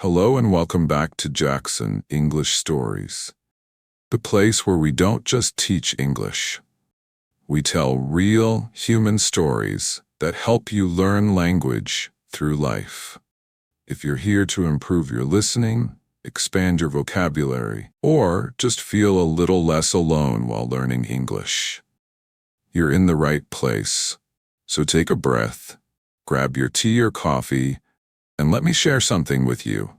Hello and welcome back to Jackson English Stories, the place where we don't just teach English. We tell real human stories that help you learn language through life. If you're here to improve your listening, expand your vocabulary, or just feel a little less alone while learning English, you're in the right place. So take a breath, grab your tea or coffee, and let me share something with you.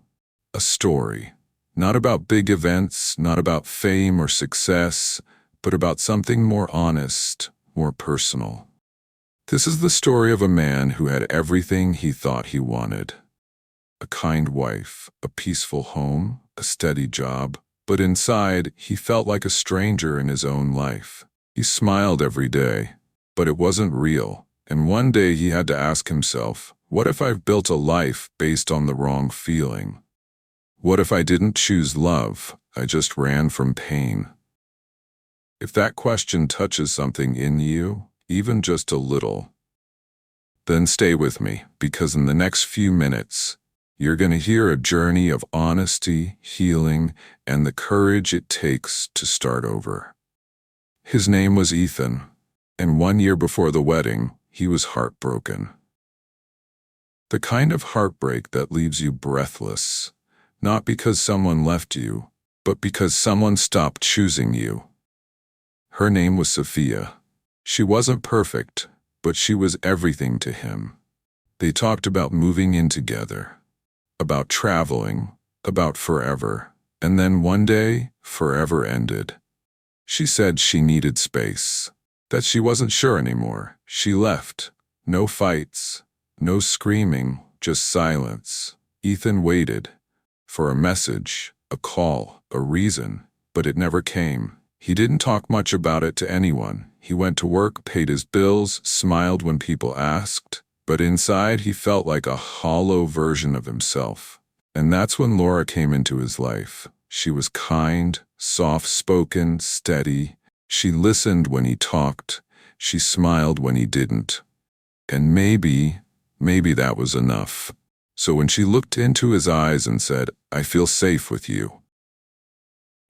A story. Not about big events, not about fame or success, but about something more honest, more personal. This is the story of a man who had everything he thought he wanted. A kind wife, a peaceful home, a steady job, but inside he felt like a stranger in his own life. He smiled every day, but it wasn't real, and one day he had to ask himself, what if I've built a life based on the wrong feeling? What if I didn't choose love, I just ran from pain? If that question touches something in you, even just a little, then stay with me, because in the next few minutes, you're going to hear a journey of honesty, healing, and the courage it takes to start over. His name was Ethan, and 1 year before the wedding, he was heartbroken. The kind of heartbreak that leaves you breathless, not because someone left you, but because someone stopped choosing you. Her name was Sophia. She wasn't perfect, but she was everything to him. They talked about moving in together, about traveling, about forever, and then one day, forever ended. She said she needed space, that she wasn't sure anymore. She left. No fights, no screaming, just silence. Ethan waited for a message, a call, a reason, but it never came. He didn't talk much about it to anyone. He went to work, paid his bills, smiled when people asked, but inside he felt like a hollow version of himself. And that's when Laura came into his life. She was kind, soft-spoken, steady. She listened when he talked. She smiled when he didn't. And maybe that was enough. So when she looked into his eyes and said, "I feel safe with you,"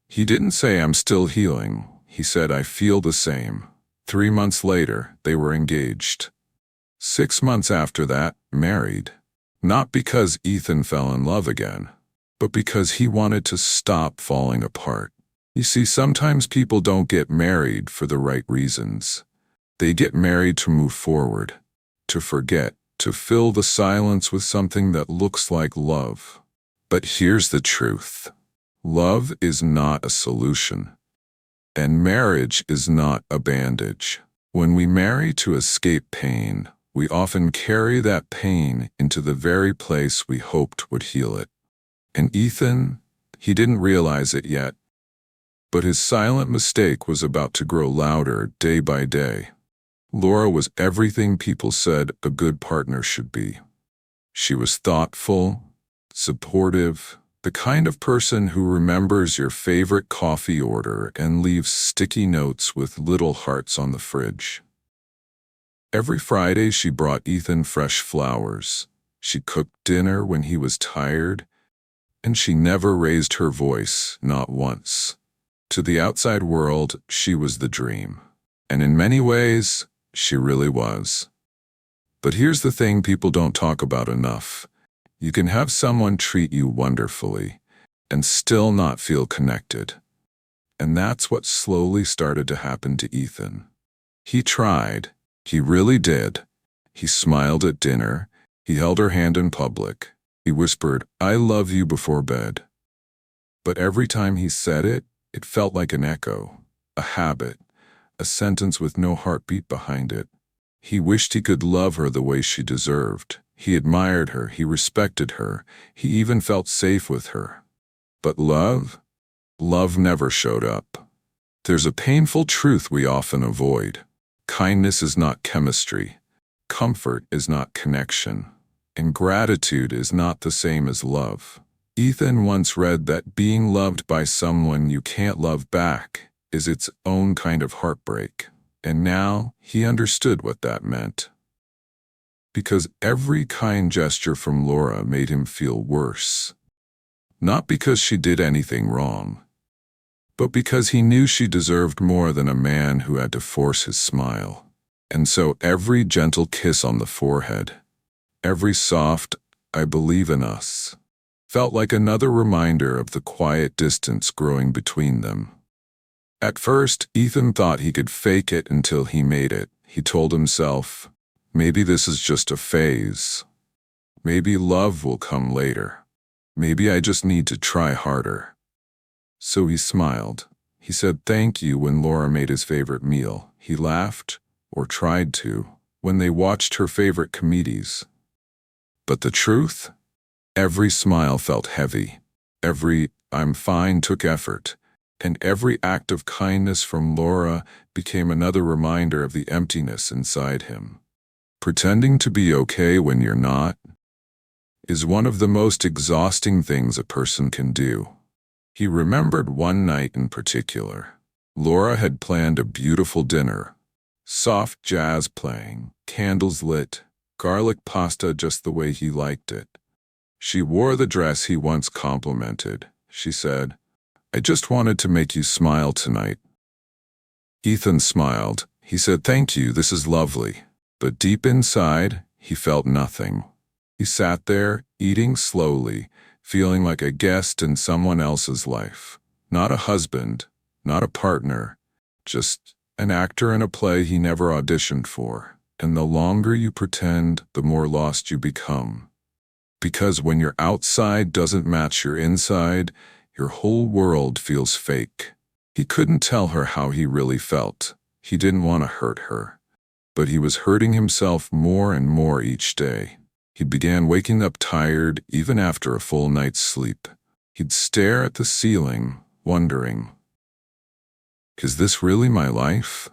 he didn't say, "I'm still healing." He said, "I feel the same." 3 months later, they were engaged. 6 months after that, married. Not because Ethan fell in love again, but because he wanted to stop falling apart. You see, sometimes people don't get married for the right reasons. They get married to move forward, to forget, to fill the silence with something that looks like love. But here's the truth. Love is not a solution, and marriage is not a bandage. When we marry to escape pain, we often carry that pain into the very place we hoped would heal it. And Ethan, he didn't realize it yet, but his silent mistake was about to grow louder day by day. Laura was everything people said a good partner should be. She was thoughtful, supportive, the kind of person who remembers your favorite coffee order and leaves sticky notes with little hearts on the fridge. Every Friday she brought Ethan fresh flowers. She cooked dinner when he was tired, and she never raised her voice, not once. To the outside world, she was the dream. And in many ways, she really was. But here's the thing people don't talk about enough. You can have someone treat you wonderfully and still not feel connected. And that's what slowly started to happen to Ethan. He tried. He really did. He smiled at dinner. He held her hand in public. He whispered, "I love you," before bed. But every time he said it, it felt like an echo, a habit, a sentence with no heartbeat behind it. He wished he could love her the way she deserved. He admired her, he respected her, he even felt safe with her. But love never showed up. There's a painful truth we often avoid. Kindness is not chemistry. Comfort is not connection. And gratitude is not the same as love. Ethan once read that being loved by someone you can't love back is its own kind of heartbreak. And now he understood what that meant. Because every kind gesture from Laura made him feel worse. Not because she did anything wrong, but because he knew she deserved more than a man who had to force his smile. And so every gentle kiss on the forehead, every soft, "I believe in us," felt like another reminder of the quiet distance growing between them. At first, Ethan thought he could fake it until he made it. He told himself, maybe this is just a phase. Maybe love will come later. Maybe I just need to try harder. So he smiled. He said thank you when Laura made his favorite meal. He laughed, or tried to, when they watched her favorite comedies. But the truth? Every smile felt heavy. Every "I'm fine" took effort. And every act of kindness from Laura became another reminder of the emptiness inside him. Pretending to be okay when you're not is one of the most exhausting things a person can do. He remembered one night in particular. Laura had planned a beautiful dinner. Soft jazz playing, candles lit, garlic pasta just the way he liked it. She wore the dress he once complimented. She said, "I just wanted to make you smile tonight." Ethan smiled. He said, "Thank you, this is lovely." But deep inside, he felt nothing. He sat there, eating slowly, feeling like a guest in someone else's life. Not a husband, not a partner, just an actor in a play he never auditioned for. And the longer you pretend, the more lost you become. Because when your outside doesn't match your inside, your whole world feels fake. He couldn't tell her how he really felt. He didn't want to hurt her. But he was hurting himself more and more each day. He began waking up tired even after a full night's sleep. He'd stare at the ceiling, wondering, is this really my life?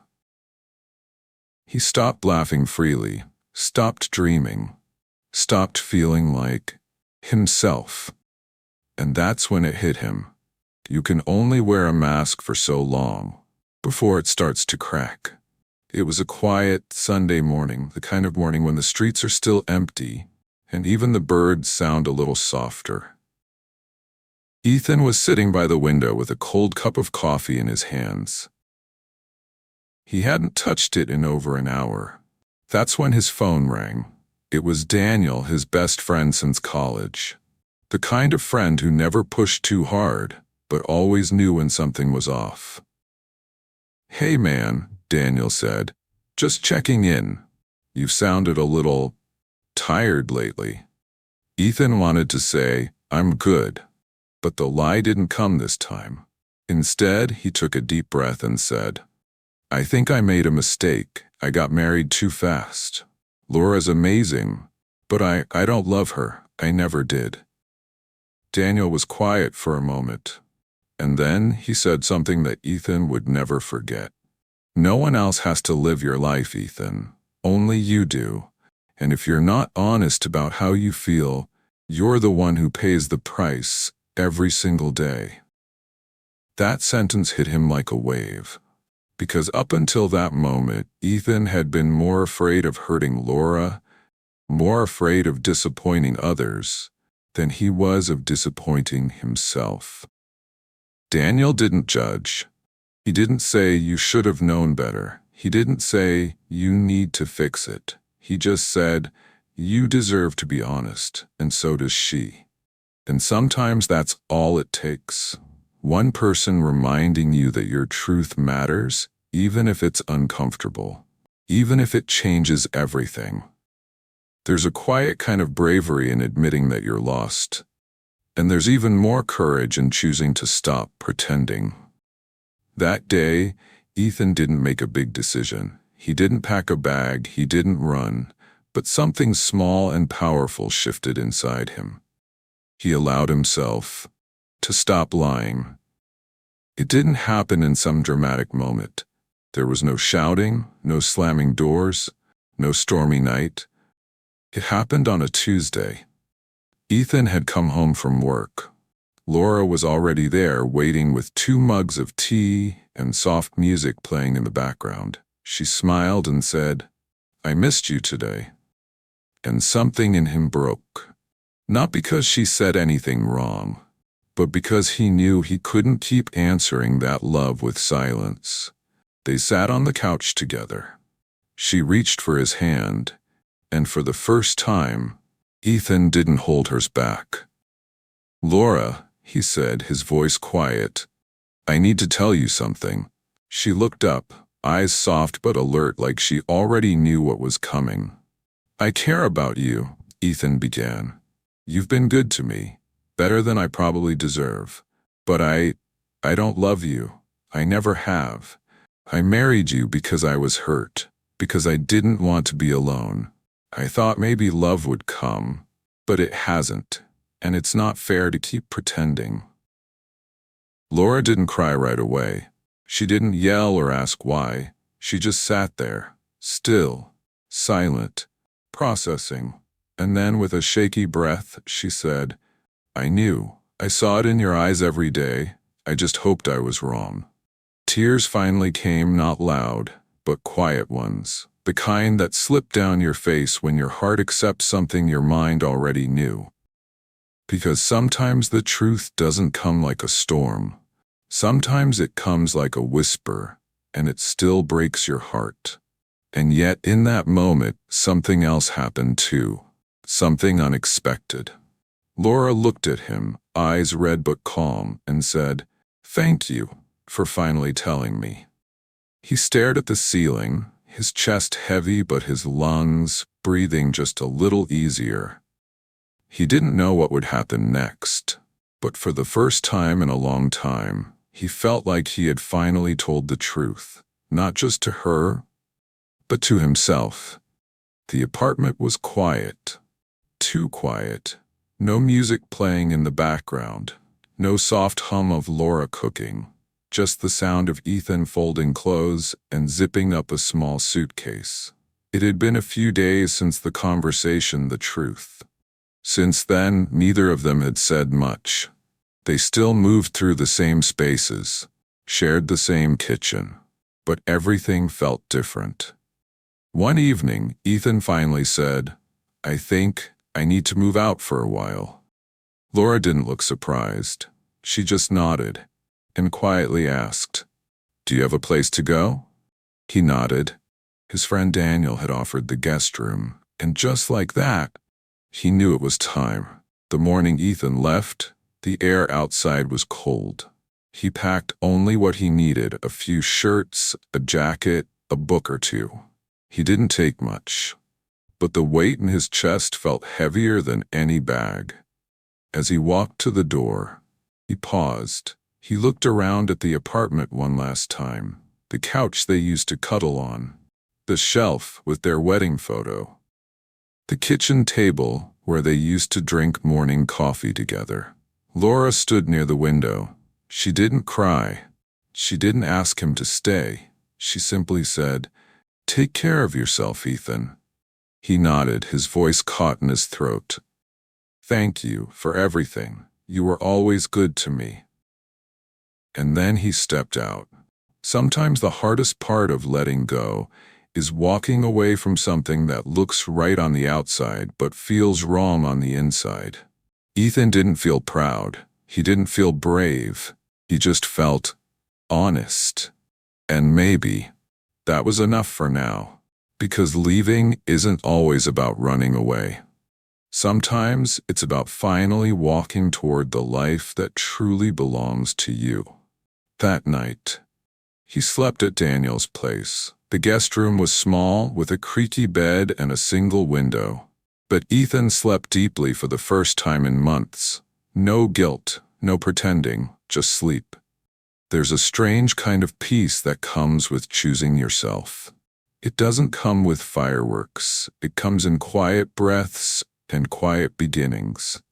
He stopped laughing freely, stopped dreaming, stopped feeling like himself. And that's when it hit him. You can only wear a mask for so long before it starts to crack. It was a quiet Sunday morning, the kind of morning when the streets are still empty and even the birds sound a little softer. Ethan was sitting by the window with a cold cup of coffee in his hands. He hadn't touched it in over an hour. That's when his phone rang. It was Daniel, his best friend since college. The kind of friend who never pushed too hard, but always knew when something was off. "Hey man," Daniel said, "just checking in. You've sounded a little tired lately." Ethan wanted to say, "I'm good," but the lie didn't come this time. Instead, he took a deep breath and said, "I think I made a mistake. I got married too fast. Laura's amazing, but I don't love her. I never did." Daniel was quiet for a moment, and then he said something that Ethan would never forget. "No one else has to live your life, Ethan. Only you do. And if you're not honest about how you feel, you're the one who pays the price every single day." That sentence hit him like a wave. Because up until that moment, Ethan had been more afraid of hurting Laura, more afraid of disappointing others, than he was of disappointing himself. Daniel didn't judge. He didn't say you should have known better. He didn't say you need to fix it. He just said, you deserve to be honest, and so does she. And sometimes that's all it takes. One person reminding you that your truth matters, even if it's uncomfortable, even if it changes everything. There's a quiet kind of bravery in admitting that you're lost. And there's even more courage in choosing to stop pretending. That day, Ethan didn't make a big decision. He didn't pack a bag, he didn't run, but something small and powerful shifted inside him. He allowed himself to stop lying. It didn't happen in some dramatic moment. There was no shouting, no slamming doors, no stormy night. It happened on a Tuesday. Ethan had come home from work. Laura was already there, waiting with 2 mugs of tea and soft music playing in the background. She smiled and said, "I missed you today." And something in him broke. Not because she said anything wrong, but because he knew he couldn't keep answering that love with silence. They sat on the couch together. She reached for his hand, and for the first time, Ethan didn't hold hers back. "Laura," he said, his voice quiet, "I need to tell you something." She looked up, eyes soft but alert, like she already knew what was coming. "I care about you," Ethan began. "You've been good to me, better than I probably deserve. But I don't love you. I never have. I married you because I was hurt, because I didn't want to be alone. I thought maybe love would come, but it hasn't, and it's not fair to keep pretending." Laura didn't cry right away. She didn't yell or ask why. She just sat there, still, silent, processing. And then with a shaky breath, she said, "I knew. I saw it in your eyes every day. I just hoped I was wrong." Tears finally came, not loud, but quiet ones, the kind that slip down your face when your heart accepts something your mind already knew. Because sometimes the truth doesn't come like a storm. Sometimes it comes like a whisper, and it still breaks your heart. And yet in that moment, something else happened too. Something unexpected. Laura looked at him, eyes red but calm, and said, "Thank you for finally telling me." He stared at the ceiling, his chest heavy but his lungs breathing just a little easier. He didn't know what would happen next, but for the first time in a long time, he felt like he had finally told the truth, not just to her, but to himself. The apartment was quiet, too quiet. No music playing in the background, no soft hum of Laura cooking, just the sound of Ethan folding clothes and zipping up a small suitcase. It had been a few days since the conversation, the truth. Since then, neither of them had said much. They still moved through the same spaces, shared the same kitchen, but everything felt different. One evening, Ethan finally said, "I think I need to move out for a while." Laura didn't look surprised. She just nodded and quietly asked, "Do you have a place to go?" He nodded. His friend Daniel had offered the guest room, and just like that, he knew it was time. The morning Ethan left, the air outside was cold. He packed only what he needed, a few shirts, a jacket, a book or two. He didn't take much, but the weight in his chest felt heavier than any bag. As he walked to the door, he paused. He looked around at the apartment one last time, the couch they used to cuddle on, the shelf with their wedding photo, the kitchen table where they used to drink morning coffee together. Laura stood near the window. She didn't cry. She didn't ask him to stay. She simply said, "Take care of yourself, Ethan." He nodded, his voice caught in his throat. "Thank you for everything. You were always good to me." And then he stepped out. Sometimes the hardest part of letting go is walking away from something that looks right on the outside but feels wrong on the inside. Ethan didn't feel proud. He didn't feel brave. He just felt honest. And maybe that was enough for now. Because leaving isn't always about running away. Sometimes it's about finally walking toward the life that truly belongs to you. That night, he slept at Daniel's place. The guest room was small, with a creaky bed and a single window. But Ethan slept deeply for the first time in months. No guilt, no pretending, just sleep. There's a strange kind of peace that comes with choosing yourself. It doesn't come with fireworks. It comes in quiet breaths and quiet beginnings.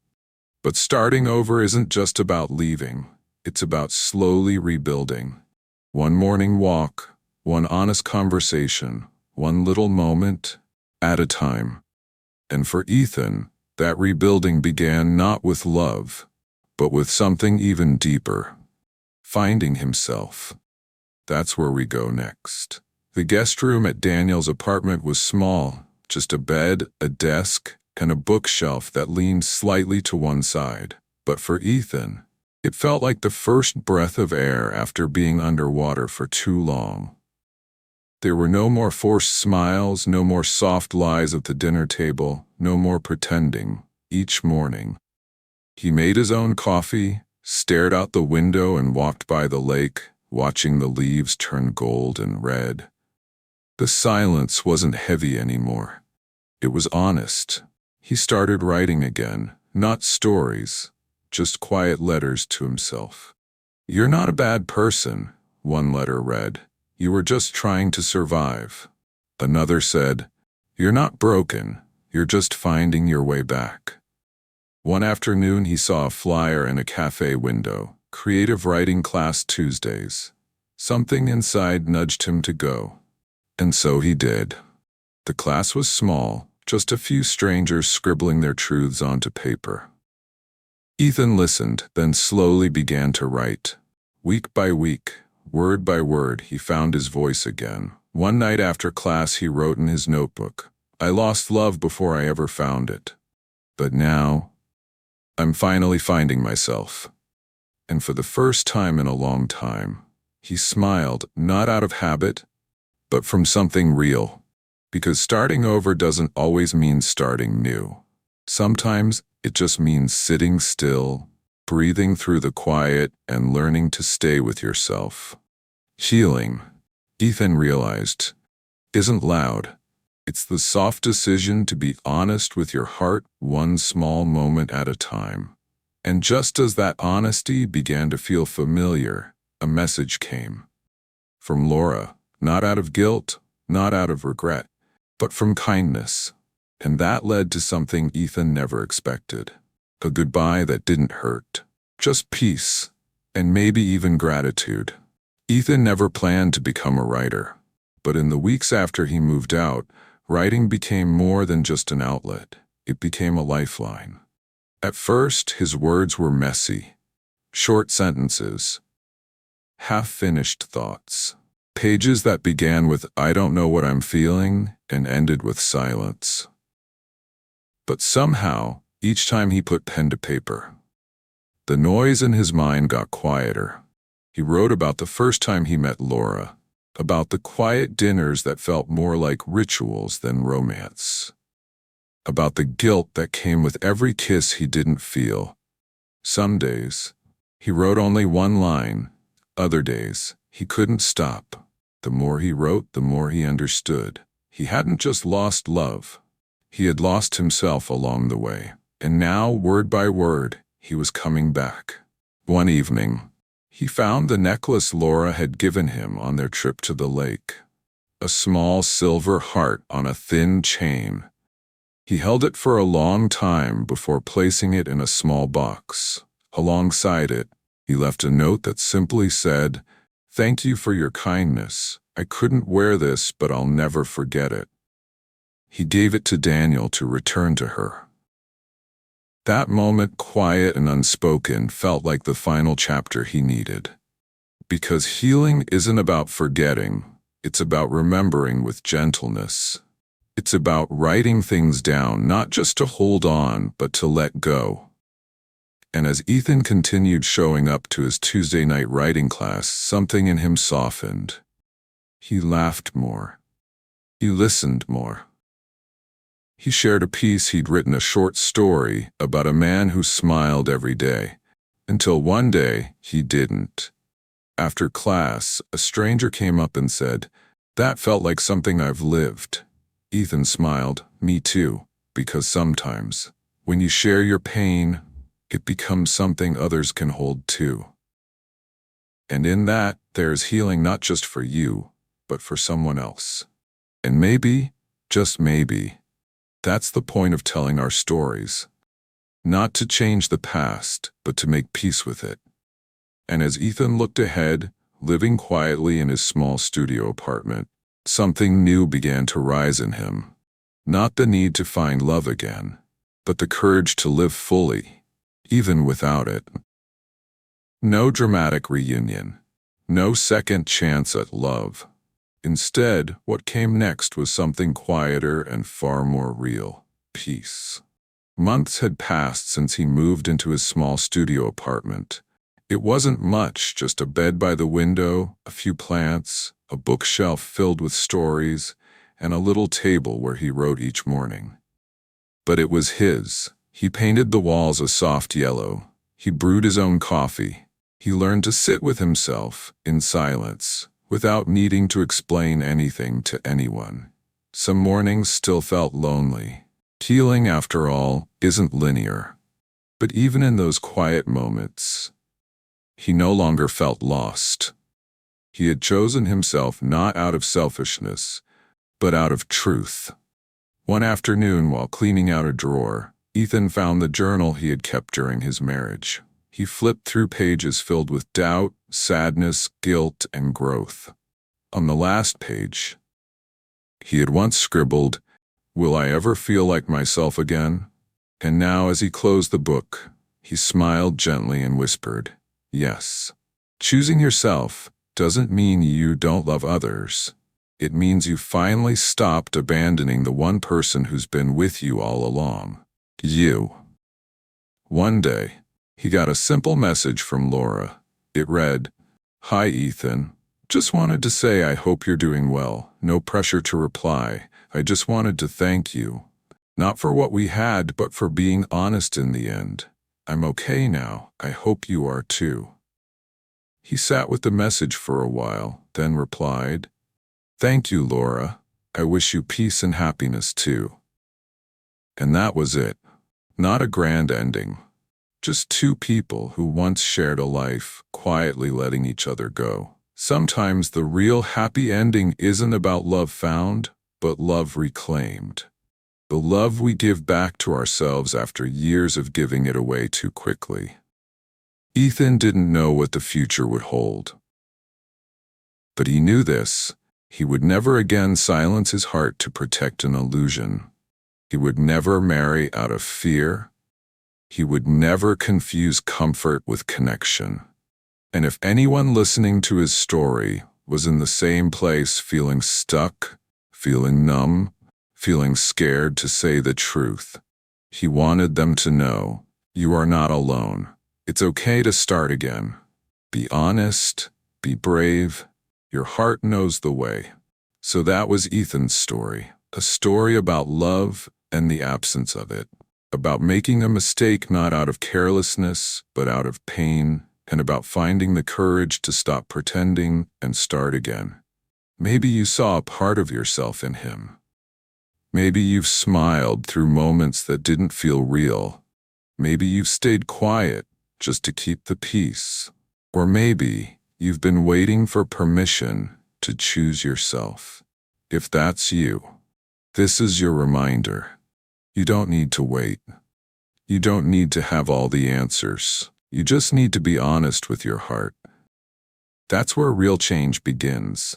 But starting over isn't just about leaving. It's about slowly rebuilding. One morning walk, one honest conversation, one little moment at a time. And for Ethan, that rebuilding began not with love, but with something even deeper. Finding himself. That's where we go next. The guest room at Daniel's apartment was small, just a bed, a desk, and a bookshelf that leaned slightly to one side. But for Ethan, It felt like the first breath of air after being underwater for too long. There were no more forced smiles, no more soft lies at the dinner table, no more pretending. Each morning, he made his own coffee, stared out the window and walked by the lake, watching the leaves turn gold and red. The silence wasn't heavy anymore. It was honest. He started writing again, not stories, just quiet letters to himself. "You're not a bad person," one letter read. "You were just trying to survive." Another said, "You're not broken, you're just finding your way back." One afternoon he saw a flyer in a cafe window, "Creative Writing Class Tuesdays." Something inside nudged him to go. And so he did. The class was small, just a few strangers scribbling their truths onto paper. Ethan listened, then slowly began to write. Week by week, word by word, he found his voice again. One night after class he wrote in his notebook, "I lost love before I ever found it. But now, I'm finally finding myself." And for the first time in a long time, he smiled, not out of habit, but from something real. Because starting over doesn't always mean starting new. Sometimes it just means sitting still, breathing through the quiet, and learning to stay with yourself. Healing, Ethan realized, isn't loud. It's the soft decision to be honest with your heart, one small moment at a time. And just as that honesty began to feel familiar, a message came. From Laura, not out of guilt, not out of regret, but from kindness. And that led to something Ethan never expected. A goodbye that didn't hurt. Just peace, and maybe even gratitude. Ethan never planned to become a writer. But in the weeks after he moved out, writing became more than just an outlet. It became a lifeline. At first, his words were messy. Short sentences. Half-finished thoughts. Pages that began with "I don't know what I'm feeling" and ended with silence. But somehow, each time he put pen to paper, the noise in his mind got quieter. He wrote about the first time he met Laura, about the quiet dinners that felt more like rituals than romance, about the guilt that came with every kiss he didn't feel. Some days, he wrote only one line. Other days, he couldn't stop. The more he wrote, the more he understood. He hadn't just lost love. He had lost himself along the way. And now, word by word, he was coming back. One evening, he found the necklace Laura had given him on their trip to the lake. A small silver heart on a thin chain. He held it for a long time before placing it in a small box. Alongside it, he left a note that simply said, "Thank you for your kindness. I couldn't wear this, but I'll never forget it." He gave it to Daniel to return to her. That moment, quiet and unspoken, felt like the final chapter he needed. Because healing isn't about forgetting, it's about remembering with gentleness. It's about writing things down, not just to hold on, but to let go. And as Ethan continued showing up to his Tuesday night writing class, something in him softened. He laughed more. He listened more. He shared a piece he'd written, a short story about a man who smiled every day, until one day he didn't. After class, a stranger came up and said, "That felt like something I've lived." Ethan smiled, "Me too," because sometimes, when you share your pain, it becomes something others can hold too. And in that, there's healing not just for you, but for someone else. And maybe, just maybe, that's the point of telling our stories. Not to change the past, but to make peace with it. And as Ethan looked ahead, living quietly in his small studio apartment, something new began to rise in him. Not the need to find love again, but the courage to live fully, even without it. No dramatic reunion. No second chance at love. Instead, what came next was something quieter and far more real. Peace. Months had passed since he moved into his small studio apartment, It wasn't much, just a bed by the window, a few plants, a bookshelf filled with stories, and a little table where he wrote each morning. But it was his. He painted the walls a soft yellow. He brewed his own coffee. He learned to sit with himself, in silence, without needing to explain anything to anyone. Some mornings still felt lonely. Healing, after all, isn't linear. But even in those quiet moments, he no longer felt lost. He had chosen himself not out of selfishness, but out of truth. One afternoon, while cleaning out a drawer, Ethan found the journal he had kept during his marriage. He flipped through pages filled with doubt, sadness, guilt, and growth. On the last page, he had once scribbled, "Will I ever feel like myself again?" And now, as he closed the book, he smiled gently and whispered, "Yes." Choosing yourself doesn't mean you don't love others. It means you finally stopped abandoning the one person who's been with you all along. You. One day, he got a simple message from Laura. It read, "Hi, Ethan. Just wanted to say I hope you're doing well. No pressure to reply. I just wanted to thank you. Not for what we had, but for being honest in the end. I'm okay now. I hope you are too." He sat with the message for a while, then replied, "Thank you, Laura. I wish you peace and happiness too." And that was it. Not a grand ending. Just two people who once shared a life, quietly letting each other go. Sometimes the real happy ending isn't about love found, but love reclaimed. The love we give back to ourselves after years of giving it away too quickly. Ethan didn't know what the future would hold. But he knew this. He would never again silence his heart to protect an illusion. He would never marry out of fear. He would never confuse comfort with connection. And if anyone listening to his story was in the same place, feeling stuck, feeling numb, feeling scared to say the truth, he wanted them to know, you are not alone. It's okay to start again. Be honest, be brave. Your heart knows the way. So that was Ethan's story, a story about love and the absence of it, about making a mistake not out of carelessness, but out of pain, and about finding the courage to stop pretending and start again. Maybe you saw a part of yourself in him. Maybe you've smiled through moments that didn't feel real. Maybe you've stayed quiet just to keep the peace. Or maybe you've been waiting for permission to choose yourself. If that's you, this is your reminder. You don't need to wait. You don't need to have all the answers. You just need to be honest with your heart. That's where real change begins.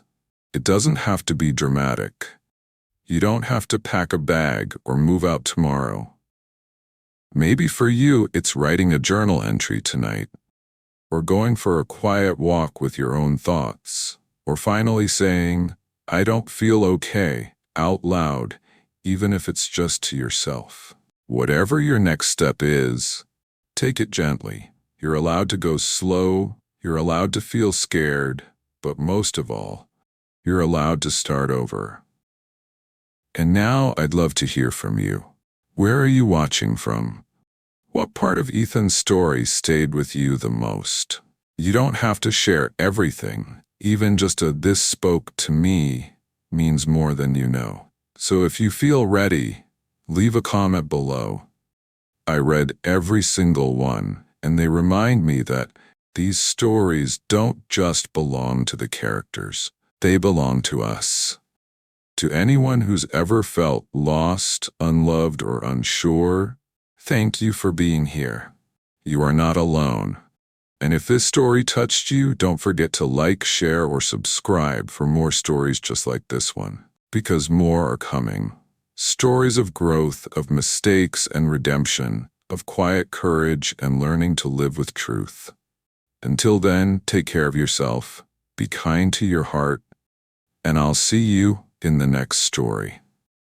It doesn't have to be dramatic. You don't have to pack a bag or move out tomorrow. Maybe for you, it's writing a journal entry tonight, or going for a quiet walk with your own thoughts, or finally saying, "I don't feel okay," out loud, even if it's just to yourself. Whatever your next step is, take it gently. You're allowed to go slow, you're allowed to feel scared, but most of all, you're allowed to start over. And now I'd love to hear from you. Where are you watching from? What part of Ethan's story stayed with you the most? You don't have to share everything. Even just a "this spoke to me" means more than you know. So if you feel ready, leave a comment below. I read every single one, and they remind me that these stories don't just belong to the characters. They belong to us. To anyone who's ever felt lost, unloved, or unsure, thank you for being here. You are not alone. And if this story touched you, don't forget to like, share, or subscribe for more stories just like this one. Because more are coming. Stories of growth, of mistakes and redemption, of quiet courage and learning to live with truth. Until then, take care of yourself, be kind to your heart, and I'll see you in the next story.